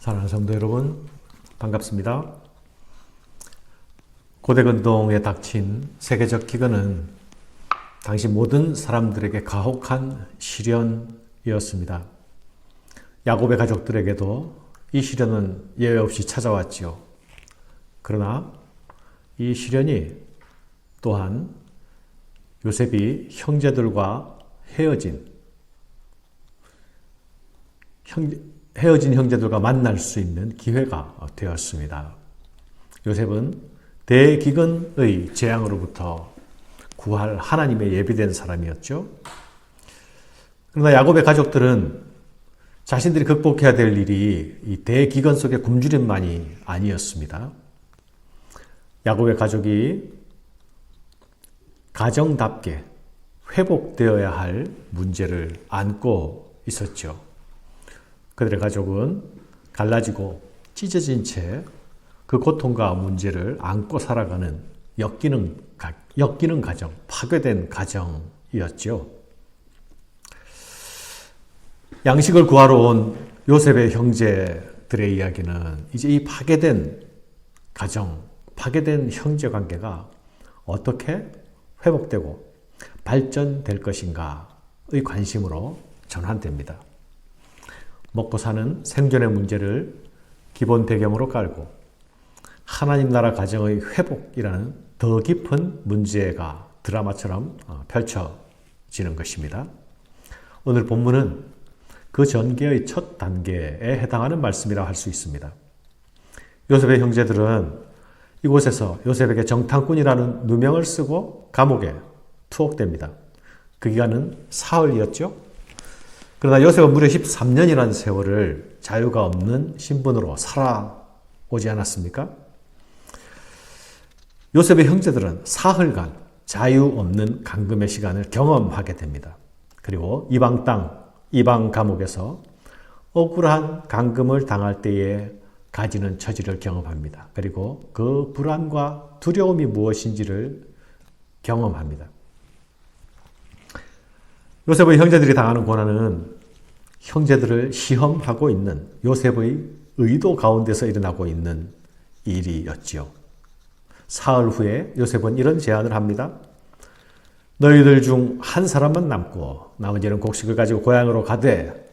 사랑하는 성도 여러분, 반갑습니다. 고대 근동에 닥친 세계적 기근은 당시 모든 사람들에게 가혹한 시련이었습니다. 야곱의 가족들에게도 이 시련은 예외 없이 찾아왔지요. 그러나 이 시련이 또한 요셉이 형제들과 헤어진 형제들과 만날 수 있는 기회가 되었습니다. 요셉은 대기근의 재앙으로부터 구할 하나님의 예비된 사람이었죠. 그러나 야곱의 가족들은 자신들이 극복해야 될 일이 이 대기근 속의 굶주림만이 아니었습니다. 야곱의 가족이 가정답게 회복되어야 할 문제를 안고 있었죠. 그들의 가족은 갈라지고 찢어진 채 그 고통과 문제를 안고 살아가는 엮이는 가정, 파괴된 가정이었죠. 양식을 구하러 온 요셉의 형제들의 이야기는 이제 이 파괴된 가정, 파괴된 형제 관계가 어떻게 회복되고 발전될 것인가의 관심으로 전환됩니다. 먹고 사는 생존의 문제를 기본 배경으로 깔고 하나님 나라 가정의 회복이라는 더 깊은 문제가 드라마처럼 펼쳐지는 것입니다. 오늘 본문은 그 전개의 첫 단계에 해당하는 말씀이라 할 수 있습니다. 요셉의 형제들은 이곳에서 요셉에게 정탐꾼이라는 누명을 쓰고 감옥에 투옥됩니다. 그 기간은 사흘이었죠. 그러나 요셉은 무려 13년이라는 세월을 자유가 없는 신분으로 살아오지 않았습니까? 요셉의 형제들은 사흘간 자유 없는 감금의 시간을 경험하게 됩니다. 그리고 이방 땅, 이방 감옥에서 억울한 감금을 당할 때에 가지는 처지를 경험합니다. 그리고 그 불안과 두려움이 무엇인지를 경험합니다. 요셉의 형제들이 당하는 고난은 형제들을 시험하고 있는 요셉의 의도 가운데서 일어나고 있는 일이었지요. 사흘 후에 요셉은 이런 제안을 합니다. 너희들 중 한 사람만 남고 나머지는 곡식을 가지고 고향으로 가되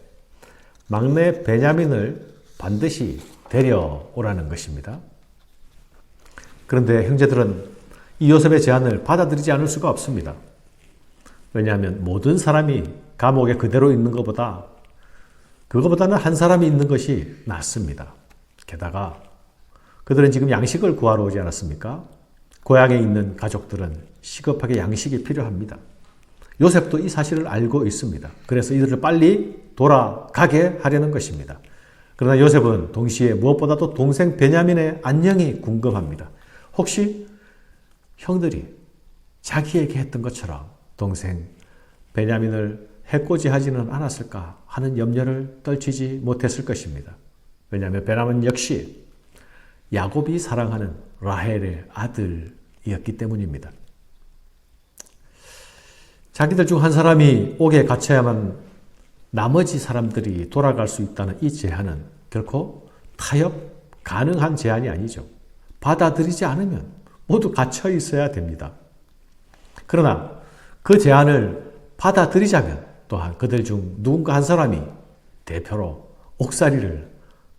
막내 베냐민을 반드시 데려오라는 것입니다. 그런데 형제들은 이 요셉의 제안을 받아들이지 않을 수가 없습니다. 왜냐하면 모든 사람이 감옥에 그대로 있는 그거보다는 한 사람이 있는 것이 낫습니다. 게다가 그들은 지금 양식을 구하러 오지 않았습니까? 고향에 있는 가족들은 시급하게 양식이 필요합니다. 요셉도 이 사실을 알고 있습니다. 그래서 이들을 빨리 돌아가게 하려는 것입니다. 그러나 요셉은 동시에 무엇보다도 동생 베냐민의 안녕이 궁금합니다. 혹시 형들이 자기에게 했던 것처럼 동생 베냐민을 해코지하지는 않았을까 하는 염려를 떨치지 못했을 것입니다. 왜냐하면 베냐민 역시 야곱이 사랑하는 라헬의 아들이었기 때문입니다. 자기들 중 한 사람이 옥에 갇혀야만 나머지 사람들이 돌아갈 수 있다는 이 제안은 결코 타협 가능한 제안이 아니죠. 받아들이지 않으면 모두 갇혀 있어야 됩니다. 그러나 그 제안을 받아들이자면 또한 그들 중 누군가 한 사람이 대표로 옥살이를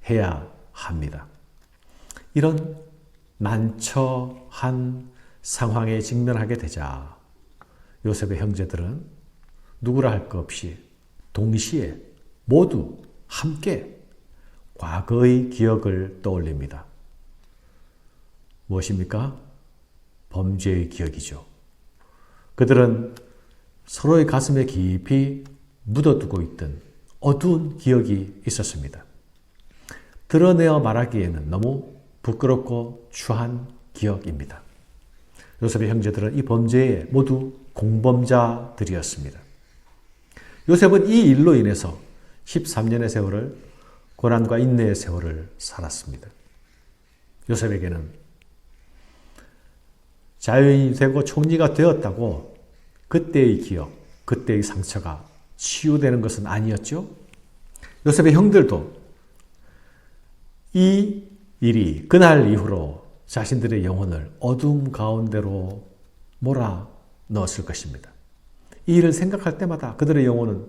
해야 합니다. 이런 난처한 상황에 직면하게 되자 요셉의 형제들은 누구라 할 것 없이 동시에 모두 함께 과거의 기억을 떠올립니다. 무엇입니까? 범죄의 기억이죠. 그들은 서로의 가슴에 깊이 묻어두고 있던 어두운 기억이 있었습니다. 드러내어 말하기에는 너무 부끄럽고 추한 기억입니다. 요셉의 형제들은 이 범죄에 모두 공범자들이었습니다. 요셉은 이 일로 인해서 13년의 세월을 고난과 인내의 세월을 살았습니다. 요셉에게는 자유인이 되고 총리가 되었다고 그때의 기억, 그때의 상처가 치유되는 것은 아니었죠. 요셉의 형들도 이 일이 그날 이후로 자신들의 영혼을 어둠 가운데로 몰아 넣었을 것입니다. 이 일을 생각할 때마다 그들의 영혼은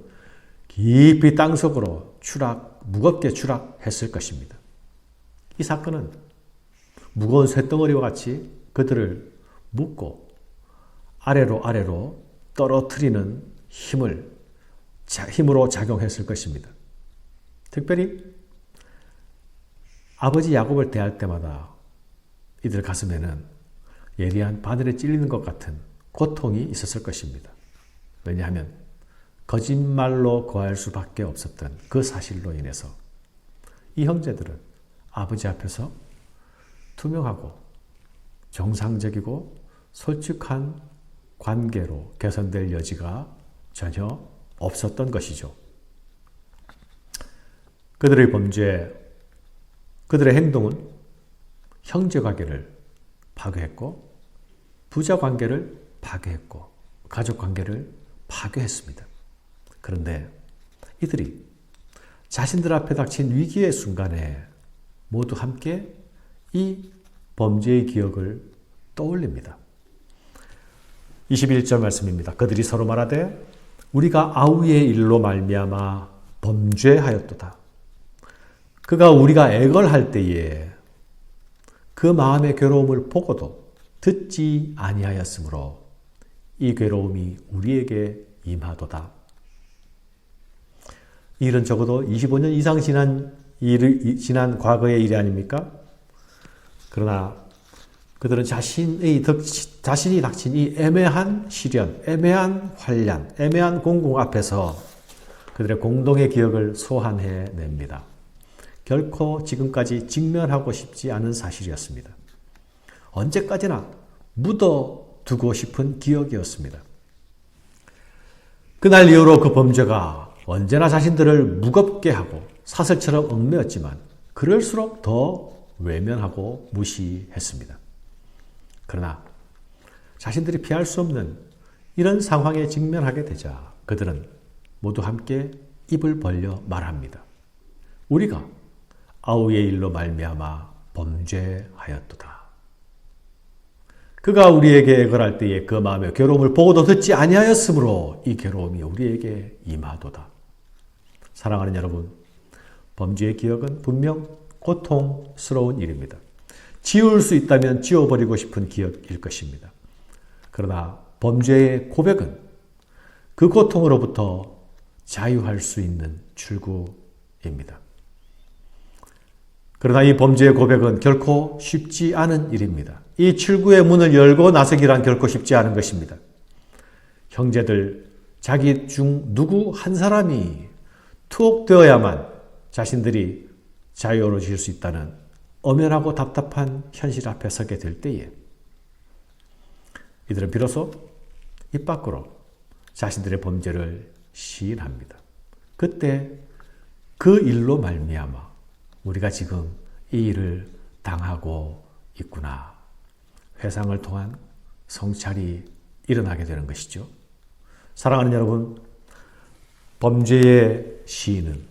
깊이 땅속으로 무겁게 추락했을 것입니다. 이 사건은 무거운 쇳덩어리와 같이 그들을 묶고 아래로 떨어뜨리는 힘으로 작용했을 것입니다. 특별히 아버지 야곱을 대할 때마다 이들 가슴에는 예리한 바늘에 찔리는 것 같은 고통이 있었을 것입니다. 왜냐하면 거짓말로 거할 수밖에 없었던 그 사실로 인해서 이 형제들은 아버지 앞에서 투명하고 정상적이고 솔직한 관계로 개선될 여지가 전혀 없었던 것이죠. 그들의 범죄, 그들의 행동은 형제 관계를 파괴했고 부자 관계를 파괴했고 가족 관계를 파괴했습니다. 그런데 이들이 자신들 앞에 닥친 위기의 순간에 모두 함께 이 범죄의 기억을 떠올립니다. 21절 말씀입니다. 그들이 서로 말하되 우리가 아우의 일로 말미암아 범죄하였도다. 그가 우리가 애걸할 때에 그 마음의 괴로움을 보고도 듣지 아니하였으므로 이 괴로움이 우리에게 임하도다. 이 일은 적어도 25년 이상 지난 과거의 일이 아닙니까? 그러나 그들은 자신이 닥친 이 애매한 시련, 애매한 환난, 애매한 공공 앞에서 그들의 공동의 기억을 소환해냅니다. 결코 지금까지 직면하고 싶지 않은 사실이었습니다. 언제까지나 묻어두고 싶은 기억이었습니다. 그날 이후로 그 범죄가 언제나 자신들을 무겁게 하고 사슬처럼 얽매였지만 그럴수록 더 외면하고 무시했습니다. 그러나 자신들이 피할 수 없는 이런 상황에 직면하게 되자 그들은 모두 함께 입을 벌려 말합니다. 우리가 아우의 일로 말미암아 범죄하였도다. 그가 우리에게 애걸할 때에 그 마음의 괴로움을 보고도 듣지 아니하였으므로 이 괴로움이 우리에게 임하도다. 사랑하는 여러분, 범죄의 기억은 분명 고통스러운 일입니다. 지울 수 있다면 지워버리고 싶은 기억일 것입니다. 그러나 범죄의 고백은 그 고통으로부터 자유할 수 있는 출구입니다. 그러나 이 범죄의 고백은 결코 쉽지 않은 일입니다. 이 출구의 문을 열고 나서기란 결코 쉽지 않은 것입니다. 형제들, 자기 중 누구 한 사람이 투옥되어야만 자신들이 자유로워질 수 있다는 엄연하고 답답한 현실 앞에 서게 될 때에 이들은 비로소 입 밖으로 자신들의 범죄를 시인합니다. 그때 그 일로 말미암아 우리가 지금 이 일을 당하고 있구나. 회상을 통한 성찰이 일어나게 되는 것이죠. 사랑하는 여러분, 범죄의 시인은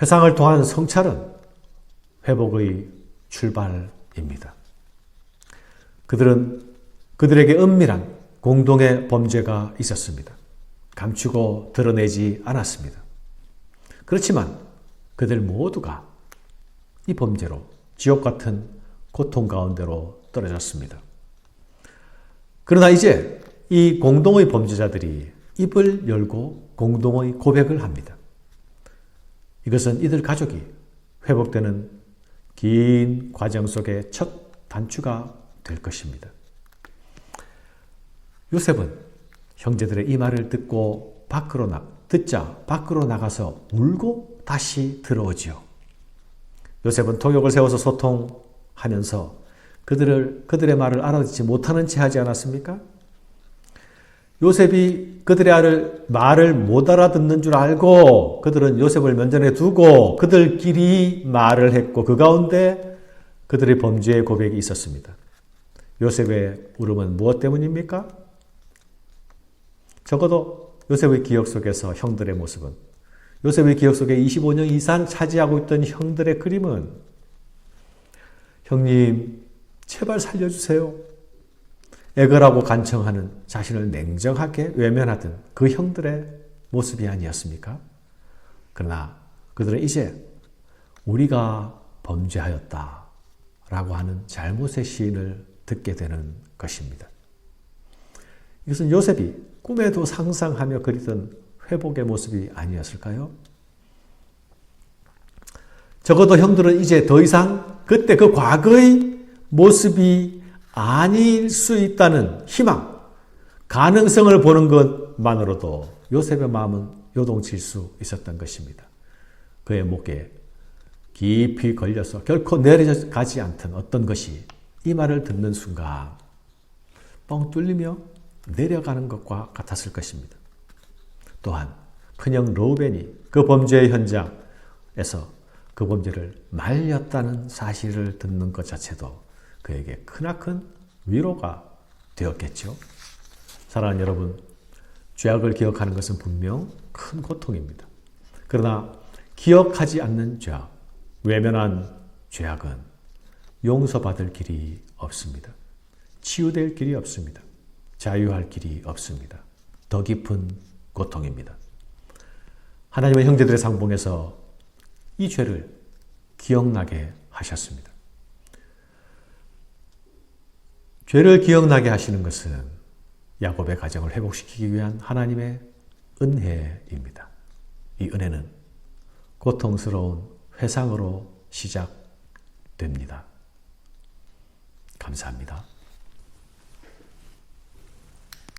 회상을 통한 성찰은 회복의 출발입니다. 그들에게 은밀한 공동의 범죄가 있었습니다. 감추고 드러내지 않았습니다. 그렇지만 그들 모두가 이 범죄로 지옥 같은 고통 가운데로 떨어졌습니다. 그러나 이제 이 공동의 범죄자들이 입을 열고 공동의 고백을 합니다. 이것은 이들 가족이 회복되는 긴 과정 속의 첫 단추가 될 것입니다. 요셉은 형제들의 이 말을 듣자 밖으로 나가서 울고 다시 들어오지요. 요셉은 통역을 세워서 소통하면서 그들의 말을 알아듣지 못하는 채 하지 않았습니까? 요셉이 그들의 말을 못 알아듣는 줄 알고 그들은 요셉을 면전에 두고 그들끼리 말을 했고 그 가운데 그들의 범죄의 고백이 있었습니다. 요셉의 울음은 무엇 때문입니까? 적어도 요셉의 기억 속에서 형들의 모습은 요셉의 기억 속에 25년 이상 차지하고 있던 형들의 그림은 형님 제발 살려주세요. 애걸하고 간청하는 자신을 냉정하게 외면하던 그 형들의 모습이 아니었습니까? 그러나 그들은 이제 우리가 범죄하였다 라고 하는 잘못의 시인을 듣게 되는 것입니다. 이것은 요셉이 꿈에도 상상하며 그리던 회복의 모습이 아니었을까요? 적어도 형들은 이제 더 이상 그때 그 과거의 모습이 아닐 수 있다는 희망, 가능성을 보는 것만으로도 요셉의 마음은 요동칠 수 있었던 것입니다. 그의 목에 깊이 걸려서 결코 내려가지 않던 어떤 것이 이 말을 듣는 순간 뻥 뚫리며 내려가는 것과 같았을 것입니다. 또한 큰형 르우벤이 그 범죄의 현장에서 그 범죄를 말렸다는 사실을 듣는 것 자체도 그에게 크나큰 위로가 되었겠죠. 사랑하는 여러분, 죄악을 기억하는 것은 분명 큰 고통입니다. 그러나 기억하지 않는 죄악, 외면한 죄악은 용서받을 길이 없습니다. 치유될 길이 없습니다. 자유할 길이 없습니다. 더 깊은 고통입니다. 하나님은 형제들의 상봉에서 이 죄를 기억나게 하셨습니다. 죄를 기억나게 하시는 것은 야곱의 가정을 회복시키기 위한 하나님의 은혜입니다. 이 은혜는 고통스러운 회상으로 시작됩니다. 감사합니다.